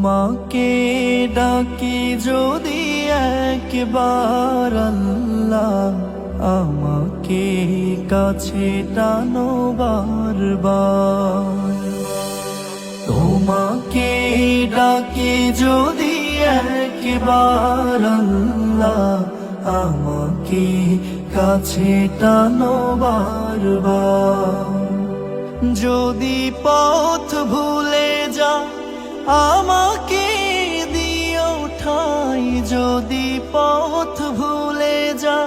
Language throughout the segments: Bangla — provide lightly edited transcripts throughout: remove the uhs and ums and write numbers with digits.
তোমাকে ডাকি যদি একবার আল্লাহ, আমাকে কাছে টানো বারবার। তোমাকে ডাকি যদি একবার আল্লাহ, আমাকে কাছে টানো বারবার। যদি পথ ভুলে যা আমাকে দিও ঠাই, যদি পথ ভুলে যা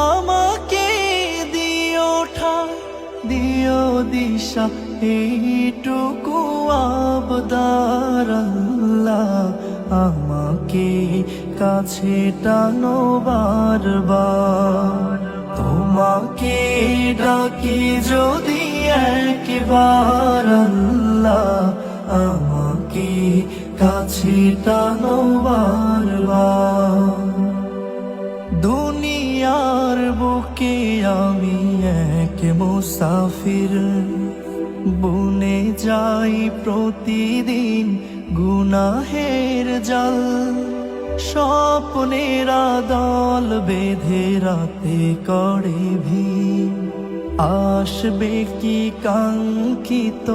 আমাকে দিও ঠাই, দিও দিশা এইটুকু আবদার আল্লাহ, আমাকে কাছে টানো বারবার। তোমাকে ডাকি যদি একবার আল্লাহ, আমাকে কাছে টানো বারবার। দুনিয়ার বুকে আমি এক মুসাফির, বুনে যাই প্রতিদিন গুনাহের জাল। স্বপ্নেরা দল বেঁধে রাতে করে ভিড়, আসবে কি কাঙ্ক্ষিত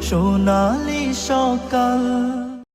সোনালি সকাল।